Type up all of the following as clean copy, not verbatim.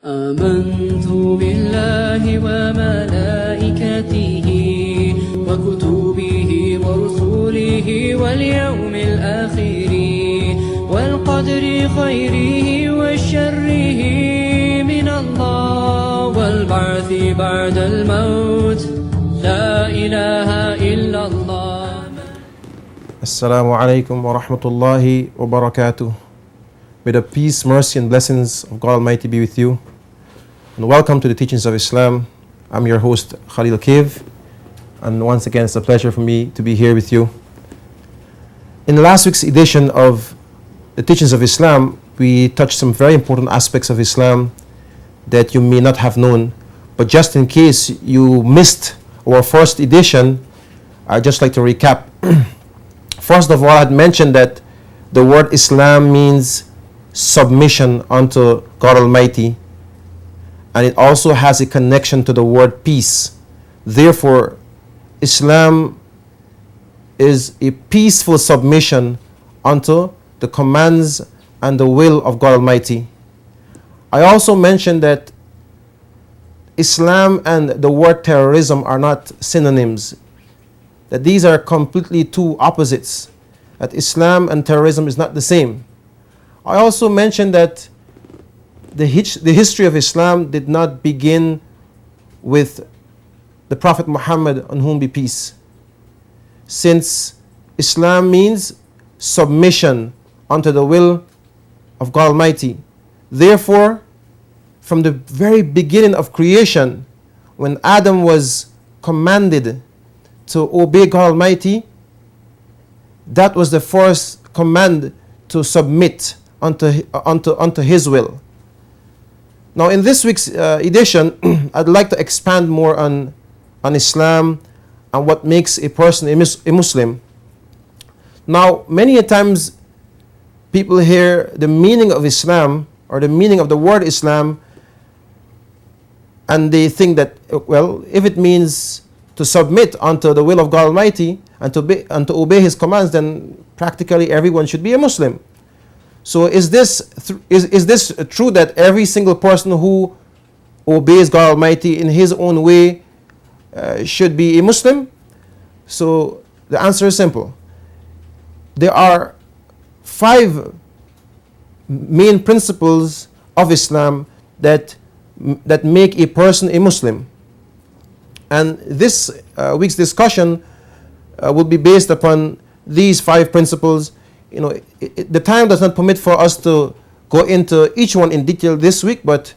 آمنت بالله وملائكته وكتبه ورسله واليوم الآخر والقدر خيره وشره من الله والبعث بعد الموت لا إله إلا الله. Assalamu alaikum wa rahmatullahi wa barakatuh. May the peace, mercy and blessings of God Almighty be with you. And welcome to the teachings of Islam. I'm your host Khaleel, and once again it's a pleasure for me to be here with you. In last week's edition of the teachings of Islam, we touched some very important aspects of Islam that you may not have known. But just in case you missed our first edition, I'd just like to recap. First of all, I had mentioned that the word Islam means submission unto God Almighty, and it also has a connection to the word peace. Therefore, Islam is a peaceful submission unto the commands and the will of God Almighty. I also mentioned that Islam and the word terrorism are not synonyms, that these are completely two opposites, that Islam and terrorism is not the same. I also mentioned that the history of Islam did not begin with the Prophet Muhammad, on whom be peace, since Islam means submission unto the will of God Almighty. Therefore, from the very beginning of creation, when Adam was commanded to obey God Almighty, that was the first command, to submit unto His will. Now, in this week's edition, I'd like to expand more on Islam and what makes a person a Muslim. Now, many a times people hear the meaning of Islam or the meaning of the word Islam, and they think that, well, if it means to submit unto the will of God Almighty and to obey His commands, then practically everyone should be a Muslim. So is this true that every single person who obeys God Almighty in his own way should be a Muslim? So the answer is simple. There are 5 main principles of Islam that make a person a Muslim. And this week's discussion will be based upon these 5 principles. You know, the time does not permit for us to go into each one in detail this week, but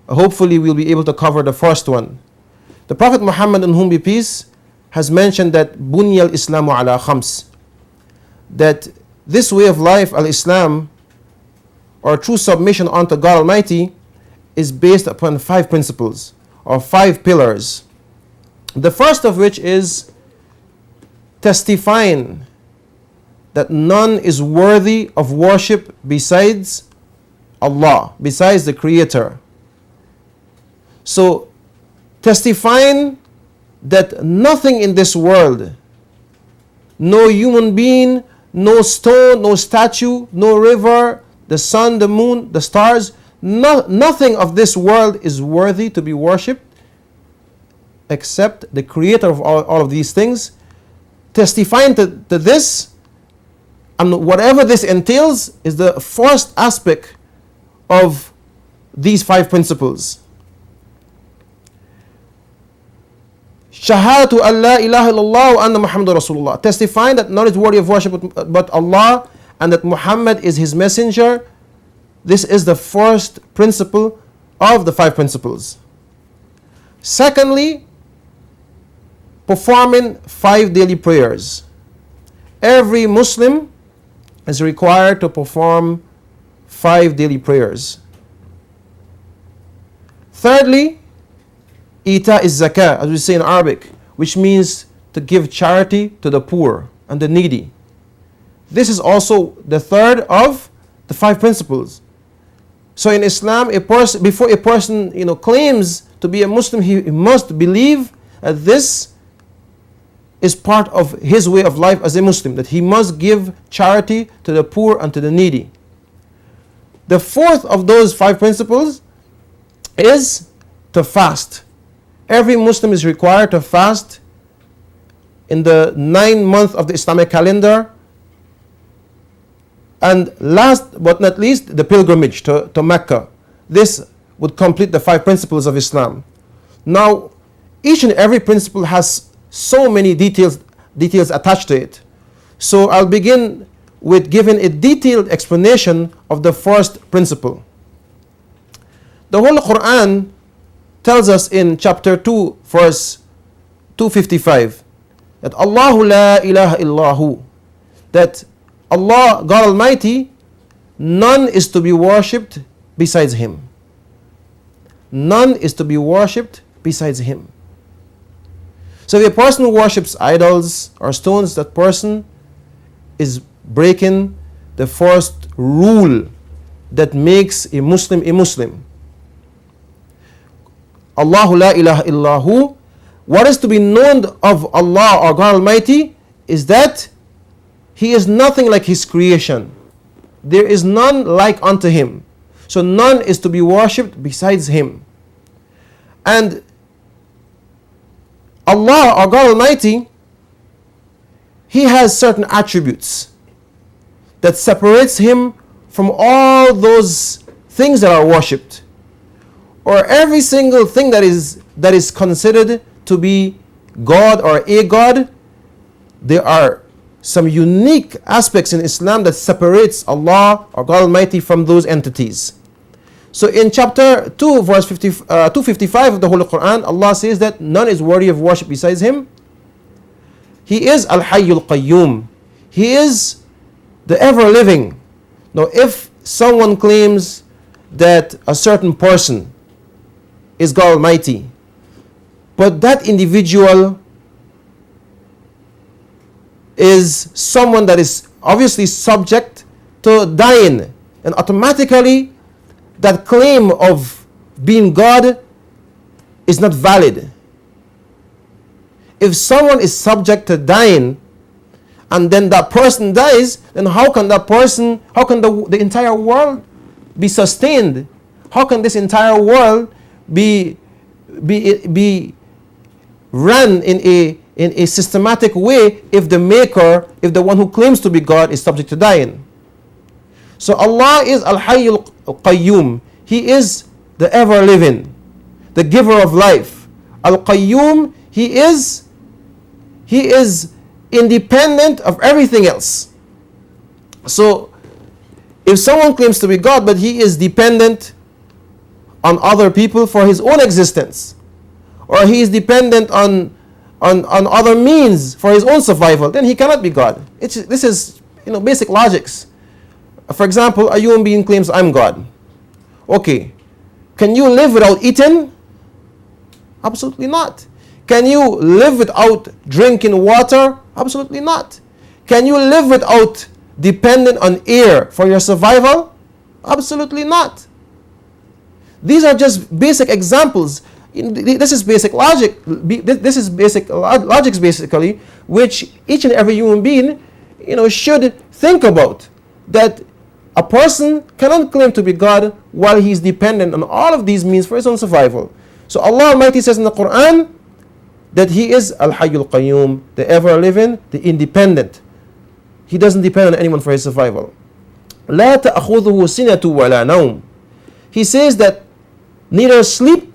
hopefully we'll be able to cover the first one. The Prophet Muhammad, on whom be peace, has mentioned that Bunya al-Islamu ala khams, that this way of life, al-Islam, or true submission unto God Almighty, is based upon 5 principles or 5 pillars. The first of which is testifying that none is worthy of worship besides Allah, besides the Creator. So, testifying that nothing in this world, no human being, no stone, no statue, no river, the sun, the moon, the stars, nothing of this world is worthy to be worshipped except the Creator of all of these things. Testifying to this, and whatever this entails, is the first aspect of these 5 principles. Shahadatu an la ilaha illallah wa anna Muhammadur Rasulullah. Testifying that none is worthy of worship but Allah, and that Muhammad is His messenger. This is the first principle of the 5 principles. Secondly, performing 5 daily prayers. Every Muslim is required to perform 5 daily prayers. Thirdly, ita is zakah, as we say in Arabic, which means to give charity to the poor and the needy. This is also the third of the 5 principles. So in Islam, before a person claims to be a Muslim, he must believe that this is part of his way of life as a Muslim, that he must give charity to the poor and to the needy. The fourth of those 5 principles is to fast. Every Muslim is required to fast in the 9 month of the Islamic calendar. And last but not least, the pilgrimage to Mecca. This would complete the 5 principles of Islam. Now, each and every principle has so many details attached to it. So I'll begin with giving a detailed explanation of the first principle. The whole Quran tells us in chapter 2, verse 255, that Allahu la ilaha illahu, that Allah, God Almighty, none is to be worshipped besides Him. None is to be worshipped besides Him. So if a person worships idols or stones, that person is breaking the first rule that makes a Muslim a Muslim. Allahu la ilaha illahu. What is to be known of Allah or God Almighty is that He is nothing like His creation. There is none like unto Him. So none is to be worshipped besides Him. And Allah or God Almighty, He has certain attributes that separates Him from all those things that are worshipped, or every single thing that is considered to be God or a God. There are some unique aspects in Islam that separates Allah or God Almighty from those entities. So in chapter 2, verse 255 of the Holy Quran, Allah says that none is worthy of worship besides Him. He is Al-Hayyul Qayyum. He is the ever-living. Now, if someone claims that a certain person is God Almighty, but that individual is someone that is obviously subject to dying, and automatically that claim of being God is not valid. If someone is subject to dying and then that person dies, then how can the entire world be sustained? How can this entire world be run in a systematic way if the maker, if the one who claims to be God, is subject to dying? So Allah is Al-Hayyul Qayyum. He is the ever-living, the giver of life. Al-Qayyum, He is independent of everything else. So if someone claims to be God, but he is dependent on other people for his own existence, or he is dependent on other means for his own survival, then he cannot be God. This is basic logics. For example, a human being claims, I'm God. Okay, can you live without eating? Absolutely not. Can you live without drinking water? Absolutely not. Can you live without dependent on air for your survival? Absolutely not. These are just basic examples. This is basic logic. This is basic logics, basically, which each and every human being, should think about. That a person cannot claim to be God while he is dependent on all of these means for his own survival. So Allah Almighty says in the Quran that He is Al-Hayyul Qayyum, the ever-living, the independent. He doesn't depend on anyone for his survival. لا تأخذه سنة ولا نوم. He says that neither sleep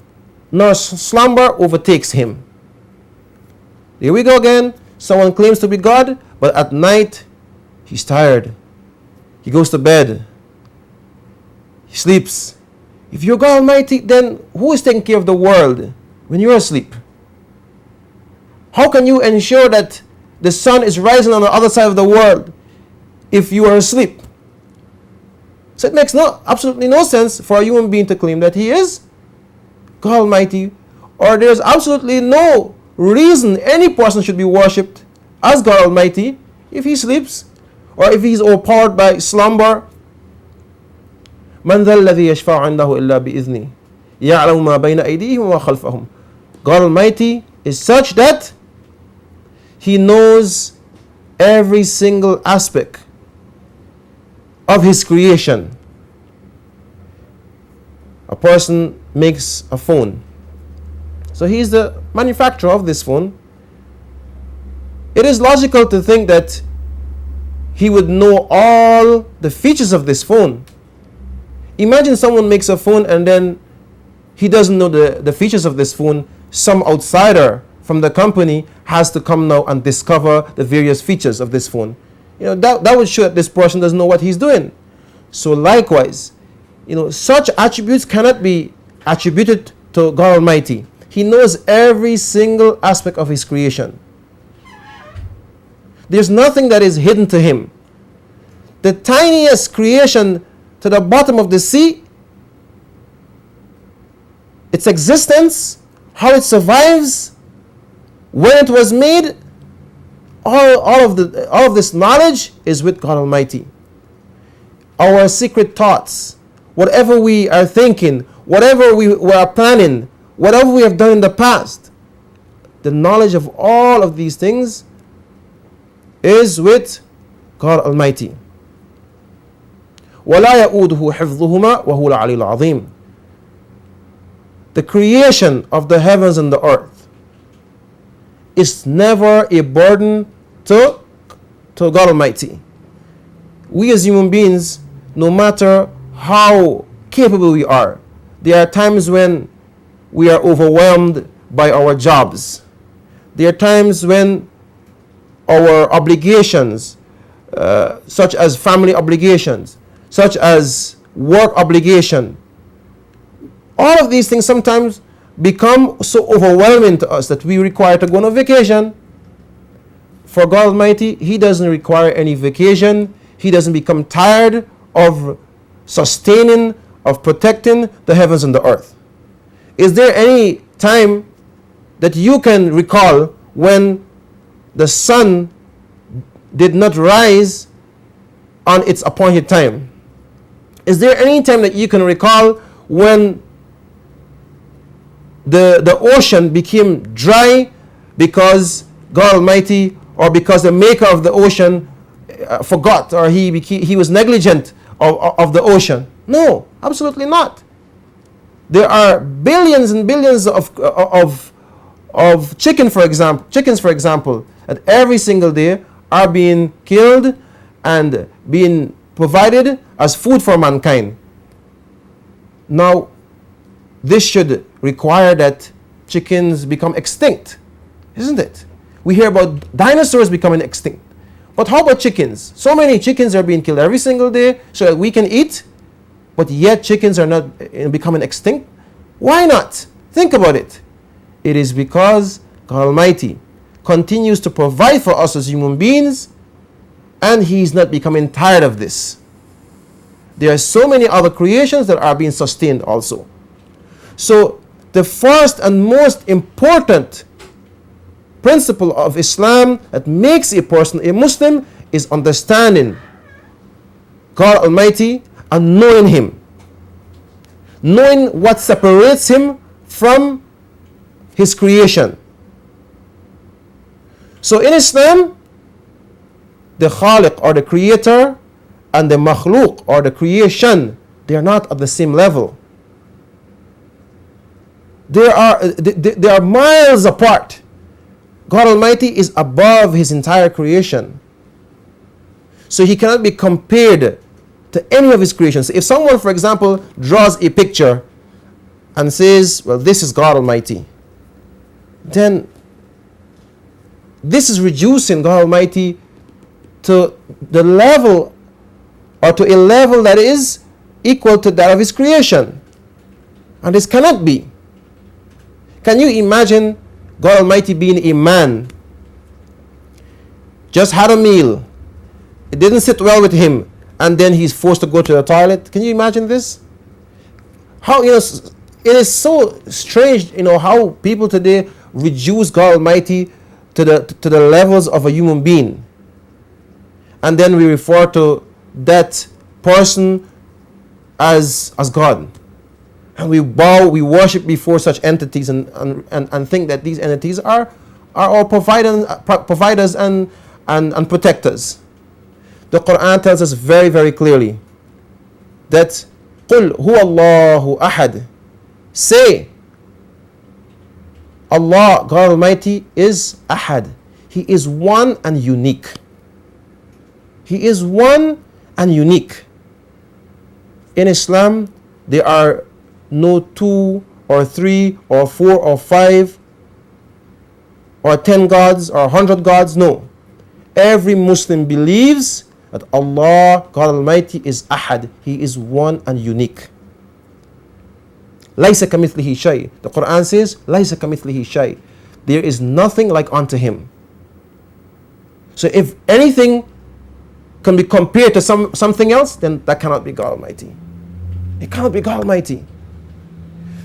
nor slumber overtakes Him. Here we go again. Someone claims to be God, but at night he's tired. He goes to bed. He sleeps. If you're God Almighty, then who is taking care of the world when you're asleep? How can you ensure that the sun is rising on the other side of the world if you are asleep? So it makes absolutely no sense for a human being to claim that he is God Almighty, or there's absolutely no reason any person should be worshipped as God Almighty if he sleeps, or if he's overpowered by slumber. من ذا الذي يشفع عنده إلا بإذنه يعلم ما بين أيديهم وما خلفهم. God Almighty is such that He knows every single aspect of His creation. A person makes a phone. So he's the manufacturer of this phone. It is logical to think that he would know all the features of this phone. Imagine someone makes a phone and then he doesn't know the features of this phone. Some outsider from the company has to come now and discover the various features of this phone. That would show that this person doesn't know what he's doing. So likewise, such attributes cannot be attributed to God Almighty. He knows every single aspect of his creation. There's nothing that is hidden to him. The tiniest creation to the bottom of the sea, its existence, how it survives, when it was made, all of this knowledge is with God Almighty. Our secret thoughts, whatever we are thinking, whatever we are planning, whatever we have done in the past, the knowledge of all of these things is with God Almighty. وَلَا يَؤُودُهُ حِفْظُهُمَا وَهُوَ الْعَلِيُّ الْعَظِيمُ. The creation of the heavens and the earth is never a burden to God Almighty. We as human beings, no matter how capable we are, there are times when we are overwhelmed by our jobs. There are times when our obligations, such as family obligations, such as work obligation, all of these things sometimes become so overwhelming to us that we require to go on a vacation. For God Almighty, He doesn't require any vacation. He doesn't become tired of sustaining, of protecting the heavens and the earth. Is there any time that you can recall when the sun did not rise on its appointed time? Is there any time that you can recall when the ocean became dry because God Almighty, or because the maker of the ocean forgot, or he was negligent of the ocean? No, absolutely not. There are billions and billions of chickens, for example, that every single day are being killed and being provided as food for mankind. Now, this should require that chickens become extinct, isn't it? We hear about dinosaurs becoming extinct. But how about chickens? So many chickens are being killed every single day so that we can eat, but yet chickens are not becoming extinct. Why not? Think about it. It is because God Almighty continues to provide for us as human beings, and He's not becoming tired of this. There are so many other creations that are being sustained also. So the first and most important principle of Islam that makes a person a Muslim is understanding God Almighty and knowing Him. Knowing what separates Him from His creation. So in Islam, the Khaliq, or the creator, and the Makhluq, or the creation, they are not at the same level. They are miles apart. God Almighty is above His entire creation. So He cannot be compared to any of His creations. If someone, for example, draws a picture and says, well, this is God Almighty, then this is reducing God Almighty to the level, or to a level that is equal to that of His creation. And this cannot be. Can you imagine God Almighty being a man, just had a meal, it didn't sit well with him, and then he's forced to go to the toilet? Can you imagine this? How, it is so strange, how people today reduce God Almighty to the levels of a human being. And then we refer to that person as God. And we bow, we worship before such entities, and think that these entities are our providers and protectors. The Quran tells us very, very clearly that قُلْ هُوَ اللَّهُ أَحَدٌ. Say, Allah, God Almighty, is Ahad. He is one and unique. He is one and unique. In Islam, there are no 2 or 3 or 4 or 5 or 10 gods or 100 gods. No. Every Muslim believes that Allah, God Almighty, is Ahad. He is one and unique. لَيْسَ كَمِثْلِهِ شَيْءٍ. The Quran says, لَيْسَ كَمِثْلِهِ شَيْءٍ. There is nothing like unto Him. So if anything can be compared to something else, then that cannot be God Almighty. It cannot be God Almighty.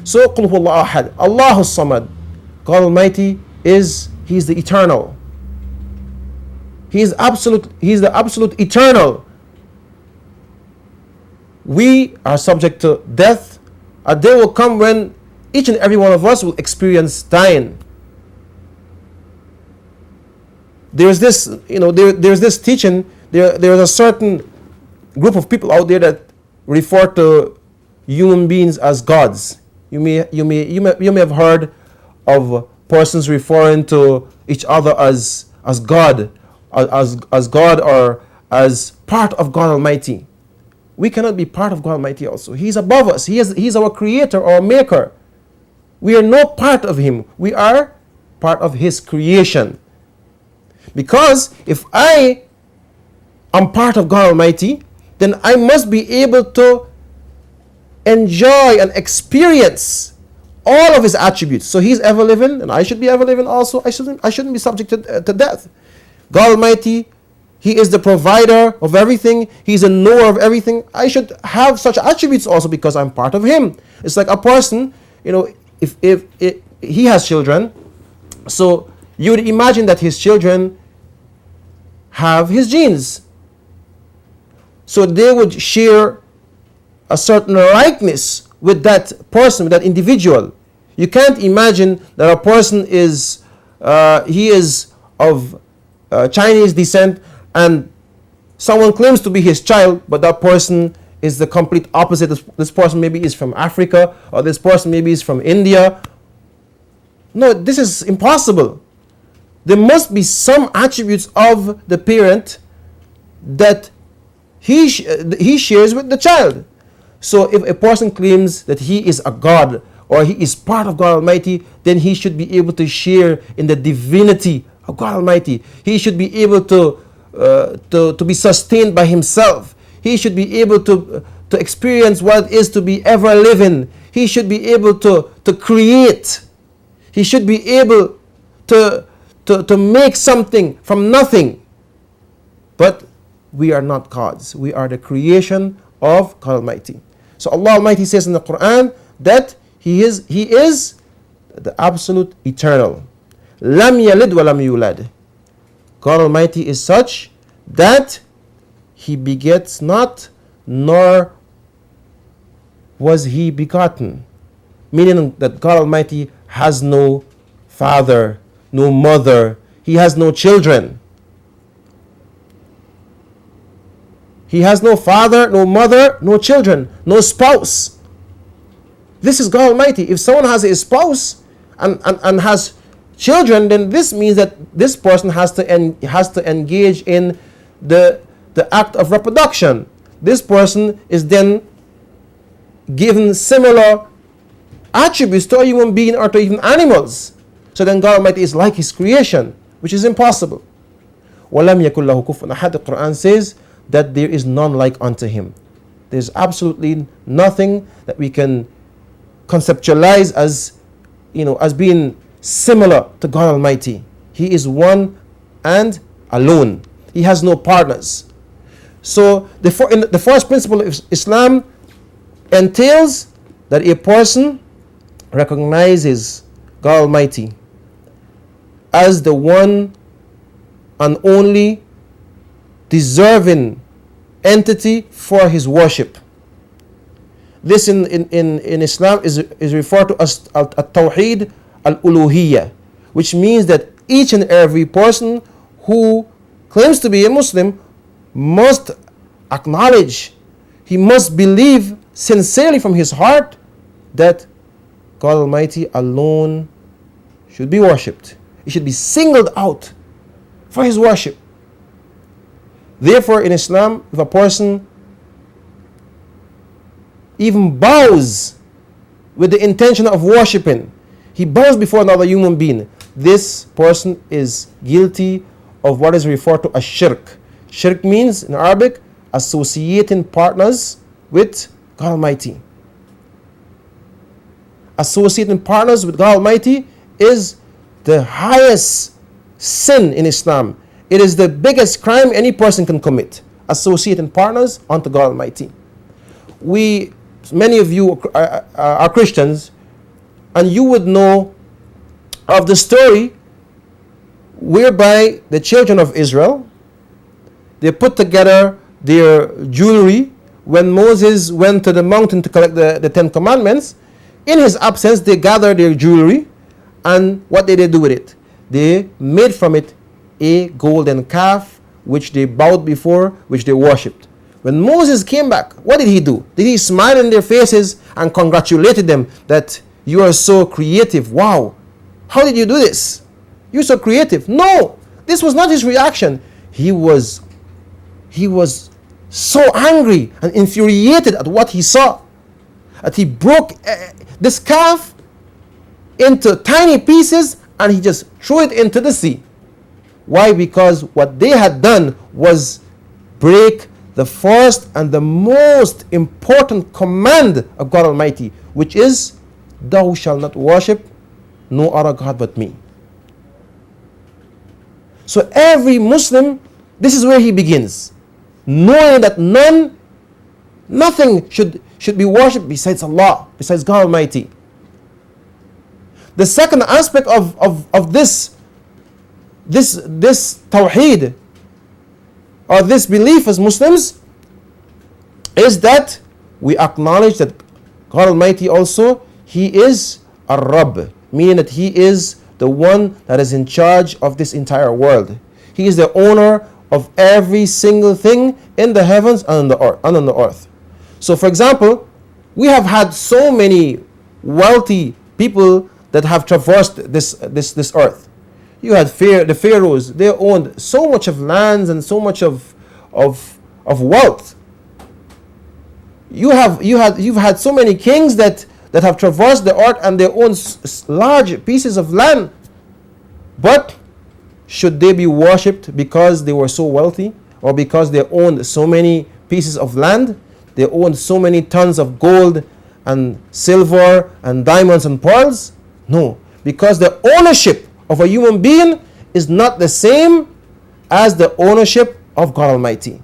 So قُلْ هُوَ اللَّهُ أَحَدٌ. Allahu Samad. God Almighty is, He is the eternal. He is absolute. He is the absolute eternal. We are subject to death. A day will come when each and every one of us will experience dying. There's this, there's this teaching. There's a certain group of people out there that refer to human beings as gods. You may have heard of persons referring to each other as God, as God, or as part of God Almighty. We cannot be part of God Almighty also. He's above us. He's our creator, our maker. We are no part of Him. We are part of His creation. Because if I am part of God Almighty, then I must be able to enjoy and experience all of His attributes. So He's ever living, and I should be ever living also. I shouldn't be subject to death. God Almighty, He is the provider of everything. He's a knower of everything. I should have such attributes also because I'm part of Him. It's like a person, if he has children, so you would imagine that his children have his genes. So they would share a certain likeness with that person, with that individual. You can't imagine that a person is of Chinese descent and someone claims to be his child, but that person is the complete opposite. This person maybe is from Africa, or this person maybe is from India. No, this is impossible. There must be some attributes of the parent that he shares with the child. So if a person claims that he is a God or he is part of God Almighty, then he should be able to share in the divinity of God Almighty. He should be able to be sustained by himself. He should be able to experience what it is to be ever living. He should be able to create. He should be able to make something from nothing. But we are not gods. We are the creation of God Almighty. So Allah Almighty says in the Quran that He is the absolute eternal. Lam yalid wa lam yulad. God Almighty is such that He begets not, nor was He begotten. Meaning that God Almighty has no father, no mother. He has no children. He has no father, no mother, no children, no spouse. This is God Almighty. If someone has a spouse and has children, then this means that this person has to engage in the act of reproduction. This person is then given similar attributes to a human being or to even animals. So then God Almighty is like His creation, which is impossible. وَلَمْ يَكُنْ لَهُ كُفُوًا أَحَدٌ. The Quran says that there is none like unto Him. There's absolutely nothing that we can conceptualize as being similar to God Almighty. He is one and alone. He has no partners. So the first principle of Islam entails that a person recognizes God Almighty as the one and only deserving entity for His worship. This in Islam is referred to as Tawheed al-Uluhiyya, which means that each and every person who claims to be a Muslim must acknowledge, he must believe sincerely from his heart that God Almighty alone should be worshipped. He should be singled out for his worship. Therefore, in Islam, if a person even bows with the intention of worshipping, he bows before another human being, this person is guilty of what is referred to as shirk. Shirk means, in Arabic, associating partners with God Almighty. Associating partners with God Almighty is the highest sin in Islam. It is the biggest crime any person can commit, associating partners unto God Almighty. Many of you are Christians, and you would know of the story whereby the children of Israel, they put together their jewelry when Moses went to the mountain to collect the Ten Commandments. In his absence, they gathered their jewelry, and what did they do with it? They made from it a golden calf, which they bowed before, which they worshipped. When Moses came back, what did he do? Did he smile in their faces and congratulated them that you are so creative? Wow, how did you do this? You're so creative. No, this was not his reaction. He was so angry and infuriated at what he saw, that he broke this calf into tiny pieces and he just threw it into the sea. Why? Because what they had done was break the first and the most important command of God Almighty, which is, thou shalt not worship no other God but me. So every Muslim, this is where he begins, knowing that nothing should be worshipped besides Allah, besides God Almighty. The second aspect of this tawheed, or this belief as Muslims, is that we acknowledge that God Almighty also, He is a Rabb, meaning that He is the one that is in charge of this entire world. He is the owner of every single thing in the heavens and on the earth. So, for example, we have had so many wealthy people that have traversed this earth. You had the pharaohs; they owned so much of lands and so much of wealth. You've had so many kings that have traversed the earth and they own large pieces of land. But should they be worshipped because they were so wealthy, or because they owned so many pieces of land? They owned so many tons of gold and silver and diamonds and pearls? No, because the ownership of a human being is not the same as the ownership of God Almighty.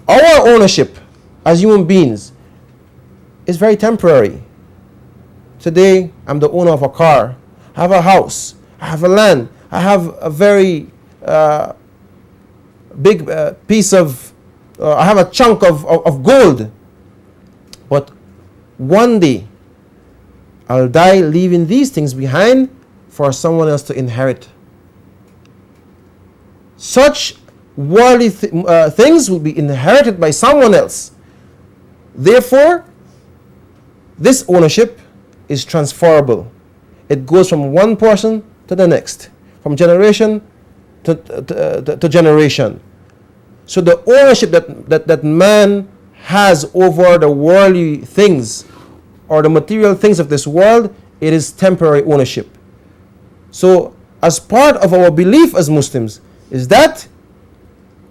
Our ownership as human beings is very temporary. Today, I'm the owner of a car, I have a house, I have a land, I have a very big piece of, I have a chunk of gold. But one day, I'll die leaving these things behind for someone else to inherit. Such worldly things will be inherited by someone else. Therefore, this ownership is transferable. It goes from one person to the next, from generation to generation. So the ownership that man has over the worldly things or the material things of this world, it is temporary ownership. So as part of our belief as Muslims is that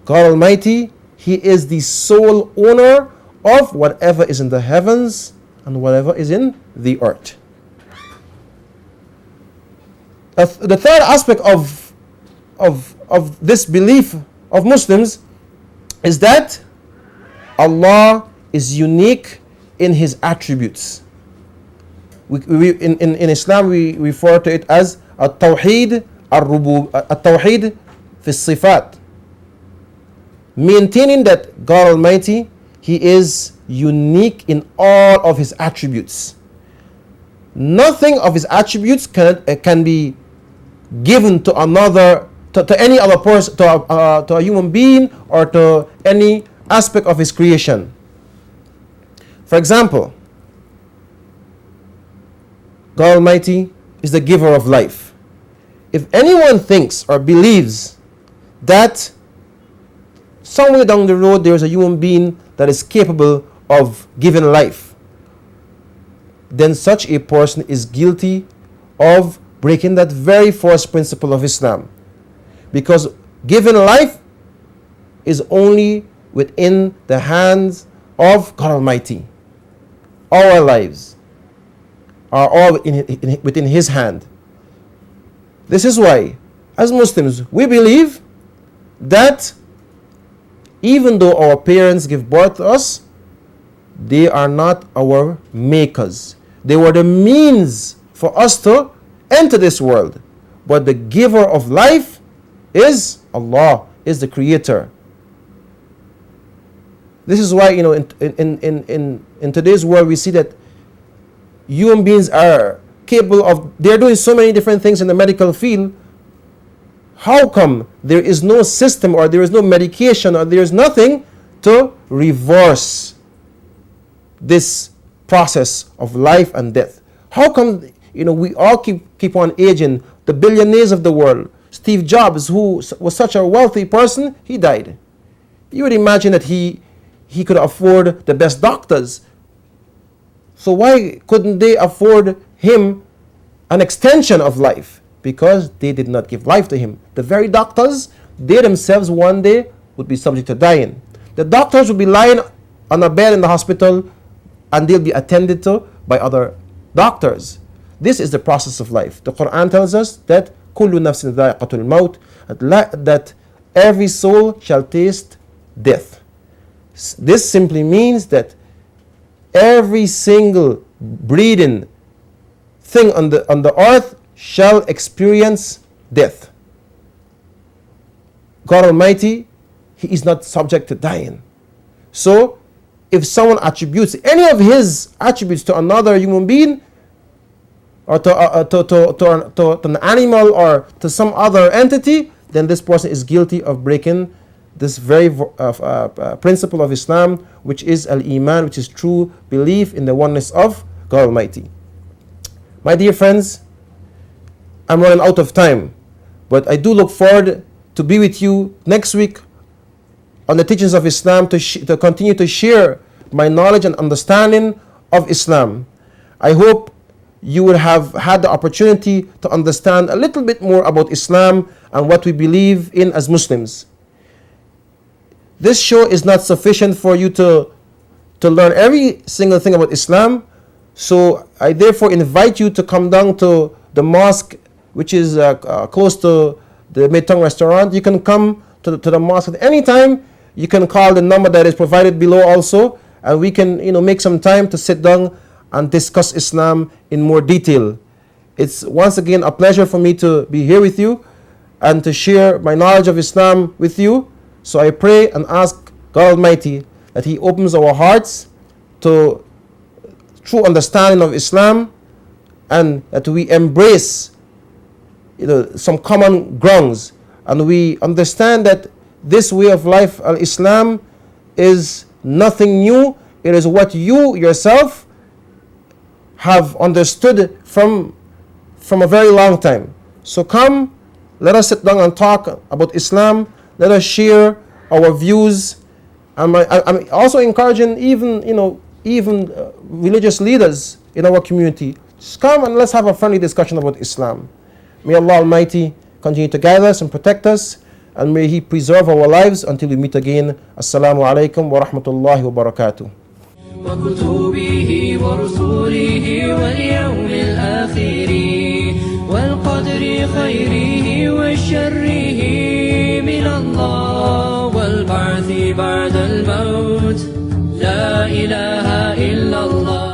God Almighty, He is the sole owner of whatever is in the heavens and whatever is in the earth. The third aspect of this belief of Muslims is that Allah is unique in His attributes. In Islam we refer to it as at-tawheed at-tawheed fi sifat, maintaining that God Almighty, He is unique in all of His attributes. Nothing of His attributes can be given to another, to any other person, to a human being, or to any aspect of His creation. For example, God Almighty is the giver of life. If anyone thinks or believes that somewhere down the road there is a human being that is capable of giving life, then such a person is guilty of breaking that very first principle of Islam. Because giving life is only within the hands of God Almighty. Our lives are all within His hand. This is why, as Muslims, we believe that even though our parents give birth to us, they are not our makers. They were the means for us to enter this world. But the giver of life is Allah, is the creator. This is why, in today's world we see that human beings are capable of, they're doing so many different things in the medical field. How come there is no system, or there is no medication, or there is nothing to reverse this process of life and death? How come we all keep on aging? The billionaires of the world, Steve Jobs, who was such a wealthy person, he died. You would imagine that he could afford the best doctors. So why couldn't they afford him an extension of life? Because they did not give life to him. The very doctors, they themselves one day would be subject to dying. The doctors would be lying on a bed in the hospital and they'll be attended to by other doctors. This is the process of life. The Quran tells us that kullu nafsin dha'iqatul maut, that every soul shall taste death. This simply means that every single breathing thing on the earth shall experience death. God Almighty, He is not subject to dying. So, if someone attributes any of His attributes to another human being, or to an animal, or to some other entity, then this person is guilty of breaking this very principle of Islam, which is al-Iman, which is true belief in the oneness of God Almighty. My dear friends, I'm running out of time, but I do look forward to be with you next week on the teachings of Islam, to continue to share my knowledge and understanding of Islam. I hope you would have had the opportunity to understand a little bit more about Islam and what we believe in as Muslims. This show is not sufficient for you to learn every single thing about Islam. So I therefore invite you to come down to the mosque, which is close to the Metong restaurant. You can come to the mosque at any time. You can call the number that is provided below also, and we can make some time to sit down and discuss Islam in more detail. It's once again a pleasure for me to be here with you and to share my knowledge of Islam with you. So I pray and ask God Almighty that He opens our hearts to true understanding of Islam, and that we embrace some common grounds, and we understand that this way of life, al-Islam, is nothing new. It is what you yourself have understood from a very long time. So come, let us sit down and talk about Islam. Let us share our views. I'm also encouraging even religious leaders in our community. Just come and let's have a friendly discussion about Islam. May Allah Almighty continue to guide us and protect us, and may He preserve our lives until we meet again. Assalamu alaikum wa rahmatullahi wa barakatuh. وكتبه ورسله واليوم الآخر والقدر خيره وشره من الله والبعث بعد الموت لا إله إلا الله.